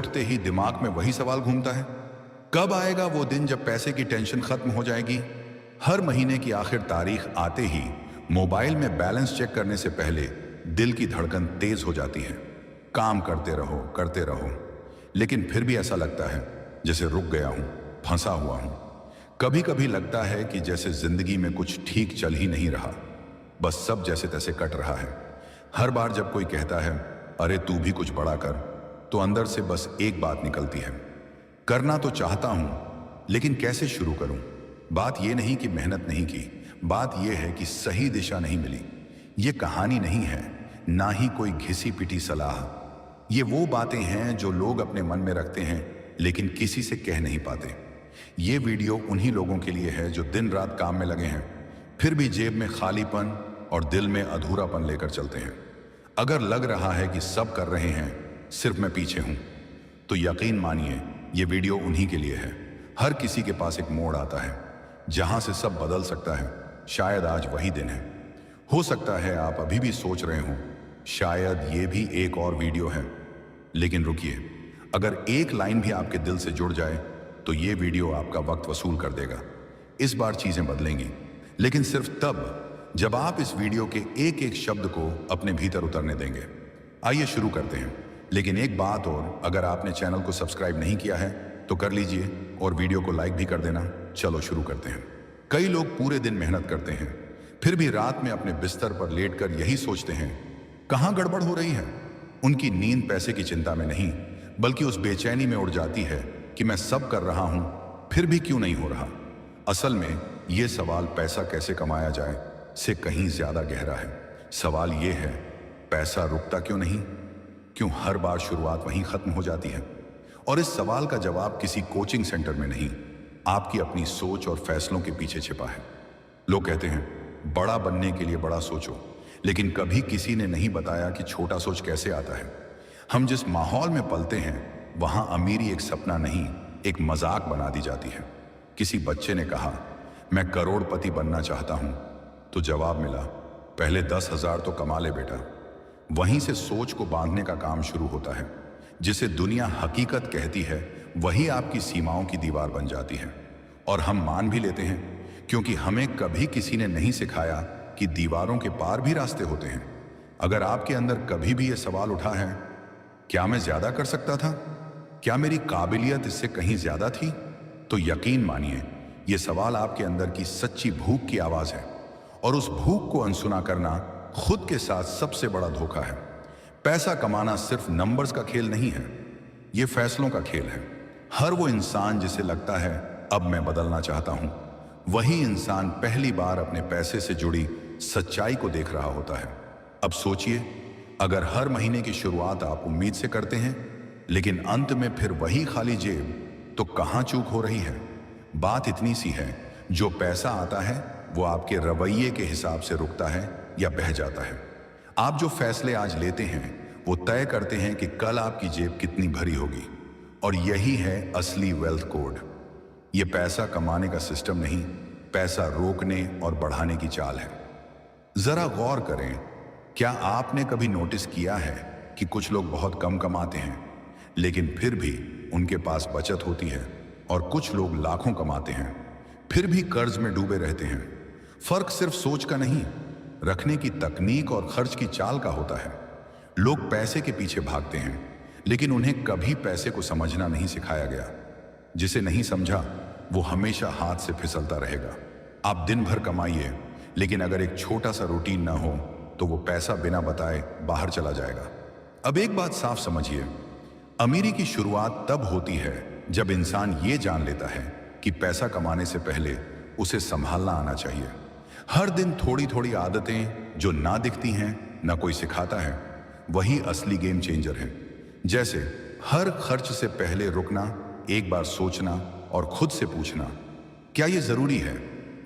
उठते ही दिमाग में वही सवाल घूमता है, कब आएगा वो दिन जब पैसे की टेंशन खत्म हो जाएगी। हर महीने की आखिर तारीख आते ही मोबाइल में बैलेंस चेक करने से पहले दिल की धड़कन तेज हो जाती है। काम करते रहो, लेकिन फिर भी ऐसा लगता है जैसे रुक गया हूं, फंसा हुआ हूं। कभी कभी लगता है कि जैसे जिंदगी में कुछ ठीक चल ही नहीं रहा, बस सब जैसे तैसे कट रहा है। हर बार जब कोई कहता है अरे तू भी कुछ बड़ा कर, तो अंदर से बस एक बात निकलती है, करना तो चाहता हूं लेकिन कैसे शुरू करूं। बात यह नहीं कि मेहनत नहीं की, बात यह है कि सही दिशा नहीं मिली। ये कहानी नहीं है, ना ही कोई घिसी पिटी सलाह। ये वो बातें हैं जो लोग अपने मन में रखते हैं लेकिन किसी से कह नहीं पाते। ये वीडियो उन्हीं लोगों के लिए है जो दिन रात काम में लगे हैं, फिर भी जेब में खालीपन और दिल में अधूरापन लेकर चलते हैं। अगर लग रहा है कि सब कर रहे हैं, सिर्फ मैं पीछे हूं, तो यकीन मानिए ये वीडियो उन्हीं के लिए है। हर किसी के पास एक मोड़ आता है जहां से सब बदल सकता है। शायद आज वही दिन है। हो सकता है आप अभी भी सोच रहे हो शायद ये भी एक और वीडियो है, लेकिन रुकिए, अगर एक लाइन भी आपके दिल से जुड़ जाए तो ये वीडियो आपका वक्त वसूल कर देगा। इस बार चीजें बदलेंगी, लेकिन सिर्फ तब जब आप इस वीडियो के एक एक शब्द को अपने भीतर उतरने देंगे। आइए शुरू करते हैं। लेकिन एक बात और, अगर आपने चैनल को सब्सक्राइब नहीं किया है तो कर लीजिए और वीडियो को लाइक भी कर देना। चलो शुरू करते हैं। कई लोग पूरे दिन मेहनत करते हैं, फिर भी रात में अपने बिस्तर पर लेटकर यही सोचते हैं कहां गड़बड़ हो रही है। उनकी नींद पैसे की चिंता में नहीं, बल्कि उस बेचैनी में उड़ जाती है कि मैं सब कर रहा हूं फिर भी क्यों नहीं हो रहा। असल में यह सवाल पैसा कैसे कमाया जाए से कहीं ज्यादा गहरा है। सवाल यह है, पैसा रुकता क्यों नहीं, क्यों हर बार शुरुआत वहीं खत्म हो जाती है। और इस सवाल का जवाब किसी कोचिंग सेंटर में नहीं, आपकी अपनी सोच और फैसलों के पीछे छिपा है। लोग कहते हैं बड़ा बनने के लिए बड़ा सोचो, लेकिन कभी किसी ने नहीं बताया कि छोटा सोच कैसे आता है। हम जिस माहौल में पलते हैं वहां अमीरी एक सपना नहीं, एक मजाक बना दी जाती है। किसी बच्चे ने कहा मैं करोड़पति बनना चाहता हूं, तो जवाब मिला पहले 10,000 तो कमा ले बेटा। वहीं से सोच को बांधने का काम शुरू होता है। जिसे दुनिया हकीकत कहती है वही आपकी सीमाओं की दीवार बन जाती है। और हम मान भी लेते हैं, क्योंकि हमें कभी किसी ने नहीं सिखाया कि दीवारों के पार भी रास्ते होते हैं। अगर आपके अंदर कभी भी यह सवाल उठा है, क्या मैं ज्यादा कर सकता था, क्या मेरी काबिलियत इससे कहीं ज्यादा थी, तो यकीन मानिए यह सवाल आपके अंदर की सच्ची भूख की आवाज है। और उस भूख को अनसुना करना खुद के साथ सबसे बड़ा धोखा है। पैसा कमाना सिर्फ नंबर्स का खेल नहीं है, यह फैसलों का खेल है। हर वो इंसान जिसे लगता है अब मैं बदलना चाहता हूं, वही इंसान पहली बार अपने पैसे से जुड़ी सच्चाई को देख रहा होता है। अब सोचिए, अगर हर महीने की शुरुआत आप उम्मीद से करते हैं लेकिन अंत में फिर वही खाली जेब, तो कहां चूक हो रही है। बात इतनी सी है, जो पैसा आता है वो आपके रवैये के हिसाब से रुकता है या बह जाता है। आप जो फैसले आज लेते हैं वो तय करते हैं कि कल आपकी जेब कितनी भरी होगी। और यही है असली वेल्थ कोड। ये पैसा कमाने का सिस्टम नहीं, पैसा रोकने और बढ़ाने की चाल है। जरा गौर करें, क्या आपने कभी नोटिस किया है कि कुछ लोग बहुत कम कमाते हैं लेकिन फिर भी उनके पास बचत होती है, और कुछ लोग लाखों कमाते हैं फिर भी कर्ज में डूबे रहते हैं। फर्क सिर्फ सोच का नहीं, रखने की तकनीक और खर्च की चाल का होता है। लोग पैसे के पीछे भागते हैं लेकिन उन्हें कभी पैसे को समझना नहीं सिखाया गया। जिसे नहीं समझा वो हमेशा हाथ से फिसलता रहेगा। आप दिन भर कमाइए, लेकिन अगर एक छोटा सा रूटीन ना हो तो वो पैसा बिना बताए बाहर चला जाएगा। अब एक बात साफ समझिए, अमीरी की शुरुआत तब होती है जब इंसान ये जान लेता है कि पैसा कमाने से पहले उसे संभालना आना चाहिए। हर दिन थोड़ी थोड़ी आदतें जो ना दिखती हैं, ना कोई सिखाता है, वही असली गेम चेंजर है। जैसे हर खर्च से पहले रुकना, एक बार सोचना और खुद से पूछना क्या ये जरूरी है।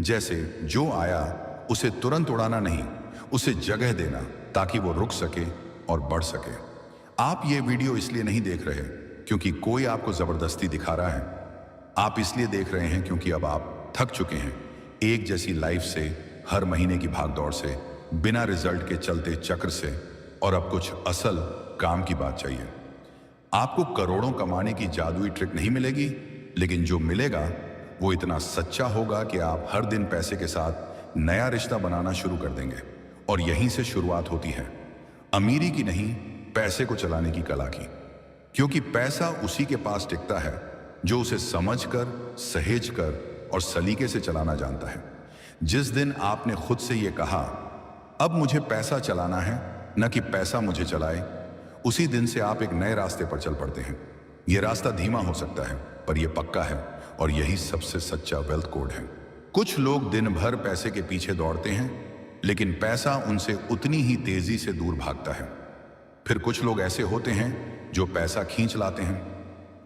जैसे जो आया उसे तुरंत उड़ाना नहीं, उसे जगह देना ताकि वो रुक सके और बढ़ सके। आप ये वीडियो इसलिए नहीं देख रहे क्योंकि कोई आपको जबरदस्ती दिखा रहा है। आप इसलिए देख रहे हैं क्योंकि अब आप थक चुके हैं एक जैसी लाइफ से, हर महीने की भागदौड़ से, बिना रिजल्ट के चलते चक्र से, और अब कुछ असल काम की बात चाहिए। आपको करोड़ों कमाने की जादुई ट्रिक नहीं मिलेगी, लेकिन जो मिलेगा वो इतना सच्चा होगा कि आप हर दिन पैसे के साथ नया रिश्ता बनाना शुरू कर देंगे। और यहीं से शुरुआत होती है अमीरी की नहीं, पैसे को चलाने की कला की। क्योंकि पैसा उसी के पास टिकता है जो उसे समझकर, सहेजकर और सलीके से चलाना जानता है। जिस दिन आपने खुद से यह कहा, अब मुझे पैसा चलाना है, न कि पैसा मुझे चलाए, उसी दिन से आप एक नए रास्ते पर चल पड़ते हैं। यह रास्ता धीमा हो सकता है, पर यह पक्का है, और यही सबसे सच्चा वेल्थ कोड है। कुछ लोग दिन भर पैसे के पीछे दौड़ते हैं, लेकिन पैसा उनसे उतनी ही तेजी से दूर भागता है। फिर कुछ लोग ऐसे होते हैं जो पैसा खींच लाते हैं,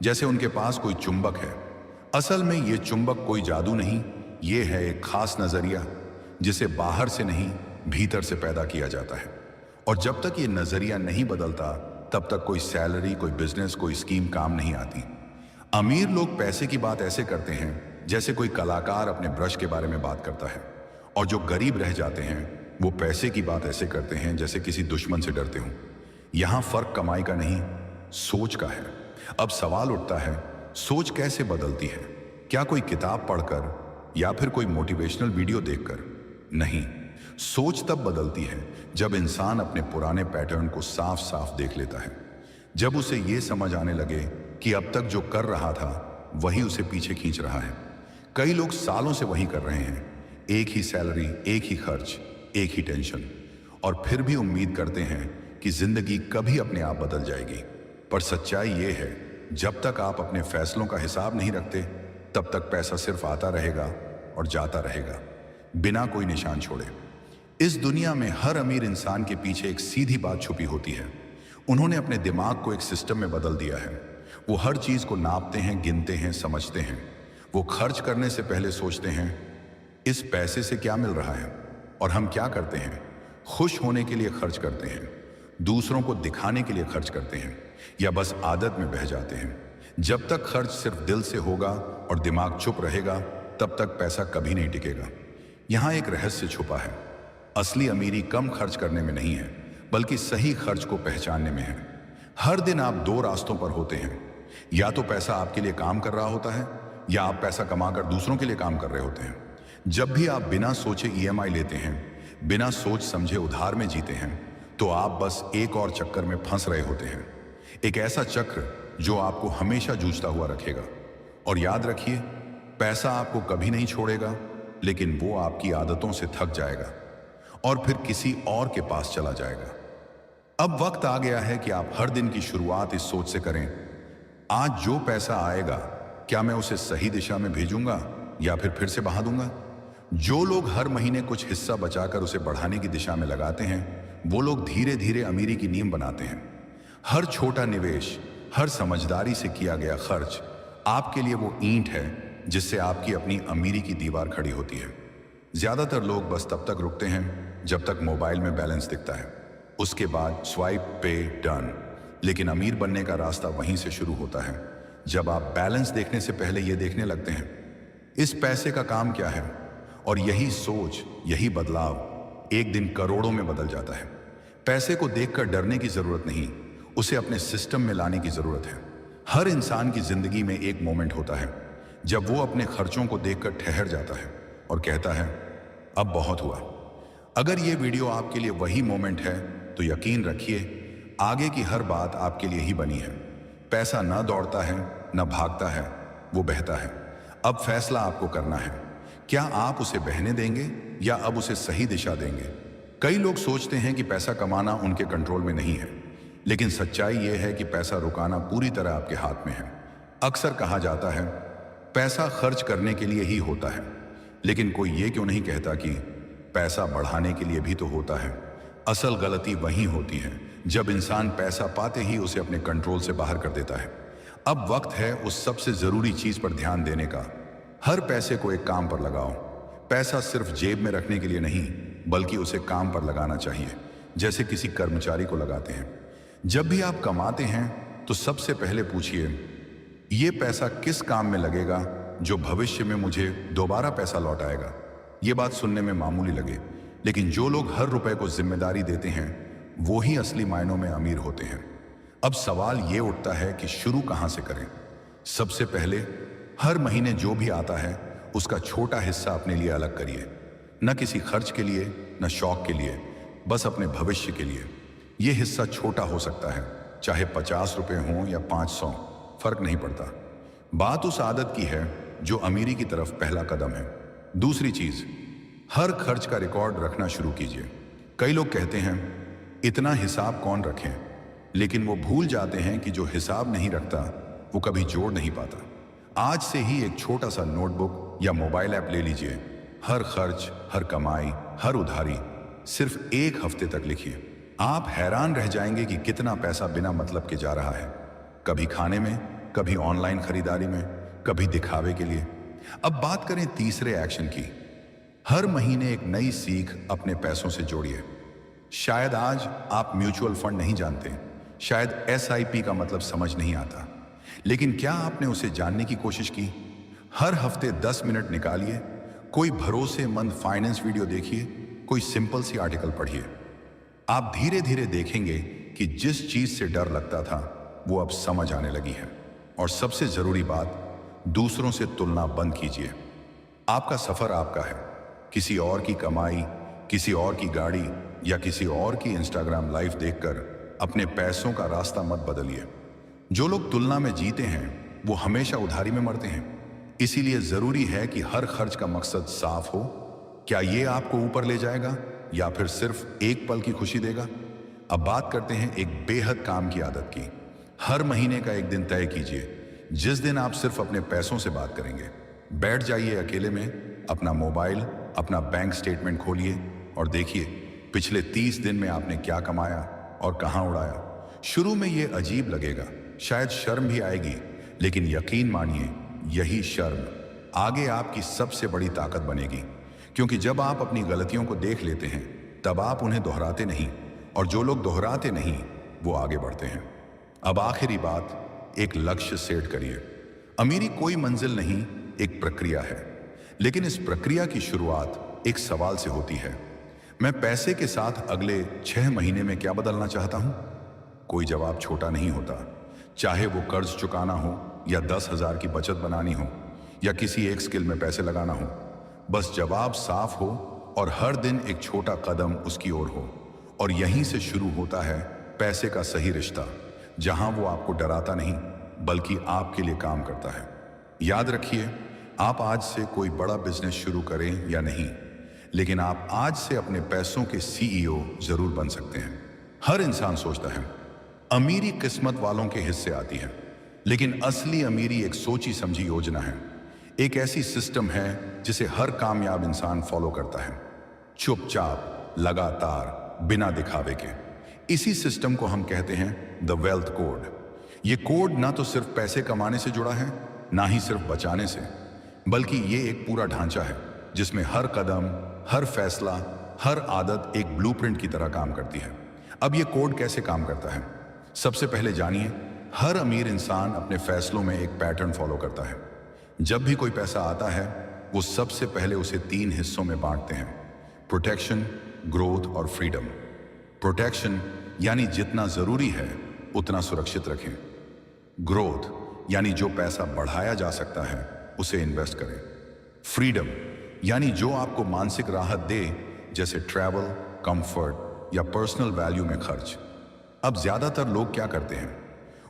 जैसे उनके पास कोई चुंबक है। असल में यह चुंबक कोई जादू नहीं, ये है एक खास नजरिया जिसे बाहर से नहीं, भीतर से पैदा किया जाता है। और जब तक ये नजरिया नहीं बदलता, तब तक कोई सैलरी, कोई बिजनेस, कोई स्कीम काम नहीं आती। अमीर लोग पैसे की बात ऐसे करते हैं जैसे कोई कलाकार अपने ब्रश के बारे में बात करता है, और जो गरीब रह जाते हैं वो पैसे की बात ऐसे करते हैं जैसे किसी दुश्मन से डरते हों। यहां फर्क कमाई का नहीं, सोच का है। अब सवाल उठता है, सोच कैसे बदलती है? क्या कोई किताब पढ़कर या फिर कोई मोटिवेशनल वीडियो देखकर? नहीं, सोच तब बदलती है जब इंसान अपने पुराने पैटर्न को साफ साफ देख लेता है। जब उसे यह समझ आने लगे कि अब तक जो कर रहा था वही उसे पीछे खींच रहा है। कई लोग सालों से वही कर रहे हैं, एक ही सैलरी, एक ही खर्च, एक ही टेंशन, और फिर भी उम्मीद करते हैं कि जिंदगी कभी अपने आप बदल जाएगी। पर सच्चाई ये है, जब तक आप अपने फैसलों का हिसाब नहीं रखते, तब तक पैसा सिर्फ आता रहेगा और जाता रहेगा, बिना कोई निशान छोड़े। इस दुनिया में हर अमीर इंसान के पीछे एक सीधी बात छुपी होती है। उन्होंने अपने दिमाग को एक सिस्टम में बदल दिया है। वो हर चीज को नापते हैं, गिनते हैं, समझते हैं। वो खर्च करने से पहले सोचते हैं, इस पैसे से क्या मिल रहा है? और हम क्या करते हैं? खुश होने के लिए खर्च करते हैं, दूसरों को दिखाने के लिए खर्च करते हैं, या बस आदत में बह जाते हैं। जब तक खर्च सिर्फ दिल से होगा और दिमाग चुप रहेगा, तब तक पैसा कभी नहीं टिकेगा। यहां एक रहस्य छुपा है। असली अमीरी कम खर्च करने में नहीं है, बल्कि सही खर्च को पहचानने में है। हर दिन आप दो रास्तों पर होते हैं, या तो पैसा आपके लिए काम कर रहा होता है, या आप पैसा कमाकर दूसरों के लिए काम कर रहे होते हैं। जब भी आप बिना सोचे ईएमआई लेते हैं, बिना सोच समझे उधार में जीते हैं, तो आप बस एक और चक्कर में फंस रहे होते हैं। एक ऐसा चक्र जो आपको हमेशा जूझता हुआ रखेगा। और याद रखिए, पैसा आपको कभी नहीं छोड़ेगा, लेकिन वो आपकी आदतों से थक जाएगा और फिर किसी और के पास चला जाएगा। अब वक्त आ गया है कि आप हर दिन की शुरुआत इस सोच से करें, आज जो पैसा आएगा, क्या मैं उसे सही दिशा में भेजूंगा या फिर से बहा दूंगा? जो लोग हर महीने कुछ हिस्सा बचाकर उसे बढ़ाने की दिशा में लगाते हैं, वो लोग धीरे धीरे अमीरी की नींव बनाते हैं। हर छोटा निवेश, हर समझदारी से किया गया खर्च आपके लिए वो ईंट है जिससे आपकी अपनी अमीरी की दीवार खड़ी होती है। ज्यादातर लोग बस तब तक रुकते हैं जब तक मोबाइल में बैलेंस दिखता है, उसके बाद स्वाइप, पे, डन। लेकिन अमीर बनने का रास्ता वहीं से शुरू होता है, जब आप बैलेंस देखने से पहले ये देखने लगते हैं, इस पैसे का काम क्या है? और यही सोच, यही बदलाव एक दिन करोड़ों में बदल जाता है। पैसे को देखकर डरने की जरूरत नहीं, उसे अपने सिस्टम में लाने की जरूरत है। हर इंसान की जिंदगी में एक मोमेंट होता है जब वो अपने खर्चों को देखकर ठहर जाता है और कहता है, अब बहुत हुआ। अगर ये वीडियो आपके लिए वही मोमेंट है, तो यकीन रखिए आगे की हर बात आपके लिए ही बनी है। पैसा ना दौड़ता है, ना भागता है, वो बहता है। अब फैसला आपको करना है, क्या आप उसे बहने देंगे या अब उसे सही दिशा देंगे? कई लोग सोचते हैं कि पैसा कमाना उनके कंट्रोल में नहीं है, लेकिन सच्चाई यह है कि पैसा रुकाना पूरी तरह आपके हाथ में है। अक्सर कहा जाता है, पैसा खर्च करने के लिए ही होता है, लेकिन कोई ये क्यों नहीं कहता कि पैसा बढ़ाने के लिए भी तो होता है? असल गलती वहीं होती है जब इंसान पैसा पाते ही उसे अपने कंट्रोल से बाहर कर देता है। अब वक्त है उस सबसे जरूरी चीज पर ध्यान देने का। हर पैसे को एक काम पर लगाओ। पैसा सिर्फ जेब में रखने के लिए नहीं, बल्कि उसे काम पर लगाना चाहिए, जैसे किसी कर्मचारी को लगाते हैं। जब भी आप कमाते हैं तो सबसे पहले पूछिए, ये पैसा किस काम में लगेगा जो भविष्य में मुझे दोबारा पैसा लौटाएगा? ये बात सुनने में मामूली लगे, लेकिन जो लोग हर रुपए को जिम्मेदारी देते हैं, वो ही असली मायनों में अमीर होते हैं। अब सवाल ये उठता है कि शुरू कहां से करें। सबसे पहले हर महीने जो भी आता है उसका छोटा हिस्सा अपने लिए अलग करिए। न किसी खर्च के लिए, न शौक के लिए, बस अपने भविष्य के लिए। यह हिस्सा छोटा हो सकता है, चाहे 50 रुपए हों या 500, फर्क नहीं पड़ता। बात उस आदत की है जो अमीरी की तरफ पहला कदम है। दूसरी चीज, हर खर्च का रिकॉर्ड रखना शुरू कीजिए। कई लोग कहते हैं इतना हिसाब कौन रखें, लेकिन वो भूल जाते हैं कि जो हिसाब नहीं रखता वो कभी जोड़ नहीं पाता। आज से ही एक छोटा सा नोटबुक या मोबाइल ऐप ले लीजिए। हर खर्च, हर कमाई, हर उधारी सिर्फ 1 हफ्ते तक लिखिए। आप हैरान रह जाएंगे कि कितना पैसा बिना मतलब के जा रहा है। कभी खाने में, कभी ऑनलाइन खरीदारी में, कभी दिखावे के लिए। अब बात करें तीसरे एक्शन की। हर महीने एक नई सीख अपने पैसों से जोड़िए। शायद आज आप म्यूचुअल फंड नहीं जानते, शायद SIP का मतलब समझ नहीं आता, लेकिन क्या आपने उसे जानने की कोशिश की? हर हफ्ते 10 मिनट निकालिए, कोई भरोसेमंद फाइनेंस वीडियो देखिए, कोई सिंपल सी आर्टिकल पढ़िए। आप धीरे धीरे देखेंगे कि जिस चीज से डर लगता था वो अब समझ आने लगी है। और सबसे जरूरी बात, दूसरों से तुलना बंद कीजिए। आपका सफर आपका है। किसी और की कमाई, किसी और की गाड़ी या किसी और की इंस्टाग्राम लाइव देखकर अपने पैसों का रास्ता मत बदलिए। जो लोग तुलना में जीते हैं वो हमेशा उधारी में मरते हैं। इसीलिए जरूरी है कि हर खर्च का मकसद साफ हो। क्या ये आपको ऊपर ले जाएगा या फिर सिर्फ एक पल की खुशी देगा? अब बात करते हैं एक बेहद काम की आदत की। हर महीने का एक दिन तय कीजिए जिस दिन आप सिर्फ अपने पैसों से बात करेंगे। बैठ जाइए अकेले में, अपना मोबाइल, अपना बैंक स्टेटमेंट खोलिए और देखिए पिछले 30 दिन में आपने क्या कमाया और कहां उड़ाया। शुरू में ये अजीब लगेगा, शायद शर्म भी आएगी, लेकिन यकीन मानिए यही शर्म आगे आपकी सबसे बड़ी ताकत बनेगी। क्योंकि जब आप अपनी गलतियों को देख लेते हैं तब आप उन्हें दोहराते नहीं, और जो लोग दोहराते नहीं वो आगे बढ़ते हैं। अब आखिरी बात, एक लक्ष्य सेट करिए। अमीरी कोई मंजिल नहीं, एक प्रक्रिया है। लेकिन इस प्रक्रिया की शुरुआत एक सवाल से होती है। मैं पैसे के साथ अगले 6 महीने में क्या बदलना चाहता हूं? कोई जवाब छोटा नहीं होता। चाहे वो कर्ज चुकाना हो या 10,000 की बचत बनानी हो या किसी एक स्किल में पैसे लगाना हो, बस जवाब साफ हो और हर दिन एक छोटा कदम उसकी ओर हो। और यहीं से शुरू होता है पैसे का सही रिश्ता, जहां वो आपको डराता नहीं बल्कि आपके लिए काम करता है। याद रखिए, आप आज से कोई बड़ा बिजनेस शुरू करें या नहीं, लेकिन आप आज से अपने पैसों के CEO जरूर बन सकते हैं। हर इंसान सोचता है अमीरी किस्मत वालों के हिस्से आती है, लेकिन असली अमीरी एक सोची समझी योजना है। एक ऐसी सिस्टम है जिसे हर कामयाब इंसान फॉलो करता है, चुपचाप, लगातार, बिना दिखावे के। इसी सिस्टम को हम कहते हैं द वेल्थ कोड। ये कोड ना तो सिर्फ पैसे कमाने से जुड़ा है, ना ही सिर्फ बचाने से, बल्कि ये एक पूरा ढांचा है जिसमें हर कदम, हर फैसला, हर आदत एक ब्लूप्रिंट की तरह काम करती है। अब ये कोड कैसे काम करता है? सबसे पहले जानिए, हर अमीर इंसान अपने फैसलों में एक पैटर्न फॉलो करता है। जब भी कोई पैसा आता है वो सबसे पहले उसे 3 हिस्सों में बांटते हैं, प्रोटेक्शन, ग्रोथ और फ्रीडम। प्रोटेक्शन यानी जितना जरूरी है उतना सुरक्षित रखें। ग्रोथ यानी जो पैसा बढ़ाया जा सकता है उसे इन्वेस्ट करें। फ्रीडम यानी जो आपको मानसिक राहत दे, जैसे ट्रैवल, कंफर्ट या पर्सनल वैल्यू में खर्च। अब ज्यादातर लोग क्या करते हैं,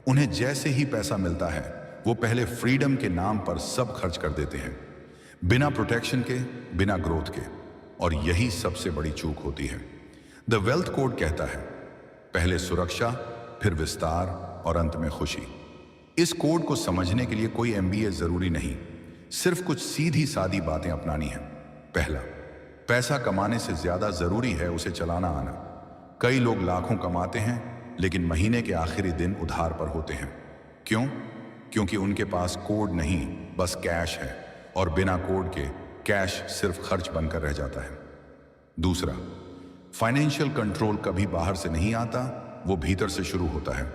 उन्हें जैसे ही पैसा मिलता है वो पहले फ्रीडम के नाम पर सब खर्च कर देते हैं, बिना प्रोटेक्शन के, बिना ग्रोथ के। और यही सबसे बड़ी चूक होती है। द वेल्थ कोड कहता है पहले सुरक्षा, फिर विस्तार और अंत में खुशी। इस कोड को समझने के लिए कोई MBA जरूरी नहीं, सिर्फ कुछ सीधी सादी बातें अपनानी है। पहला, पैसा कमाने से ज्यादा जरूरी है उसे चलाना आना। कई लोग लाखों कमाते हैं लेकिन महीने के आखिरी दिन उधार पर होते हैं। क्यों? क्योंकि उनके पास कोड नहीं, बस कैश है, और बिना कोड के कैश सिर्फ खर्च बनकर रह जाता है। दूसरा, फाइनेंशियल कंट्रोल कभी बाहर से नहीं आता, वो भीतर से शुरू होता है।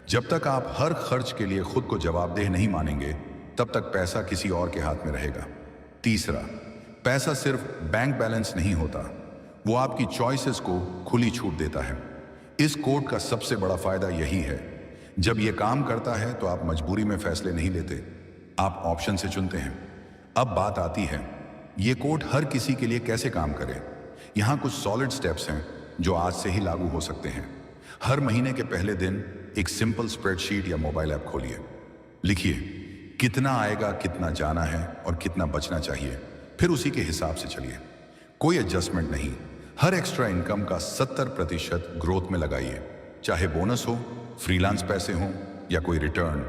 जब तक आप हर खर्च के लिए खुद को जवाबदेह नहीं मानेंगे तब तक पैसा किसी और के हाथ में रहेगा। तीसरा, पैसा सिर्फ बैंक बैलेंस नहीं होता, वो आपकी चॉइसेस को खुली छूट देता है। इस कोड का सबसे बड़ा फायदा यही है, जब यह काम करता है तो आप मजबूरी में फैसले नहीं लेते, आप ऑप्शन से चुनते हैं। अब बात आती है, ये कोड हर किसी के लिए कैसे काम करे। यहाँ कुछ सॉलिड स्टेप्स हैं जो आज से ही लागू हो सकते हैं। हर महीने के पहले दिन एक सिंपल स्प्रेडशीट या मोबाइल ऐप खोलिए। लिखिए कितना आएगा, कितना जाना है और कितना बचना चाहिए, फिर उसी के हिसाब से चलिए। कोई एडजस्टमेंट नहीं, हर एक्स्ट्रा इनकम का 70% ग्रोथ में लगाइए। चाहे बोनस हो, फ्रीलांस पैसे हों या कोई रिटर्न,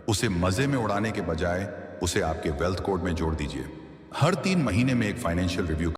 उसे मजे में उड़ाने के बजाय उसे आपके वेल्थ कोड में जोड़ दीजिए। हर 3 महीने में एक फाइनेंशियल रिव्यू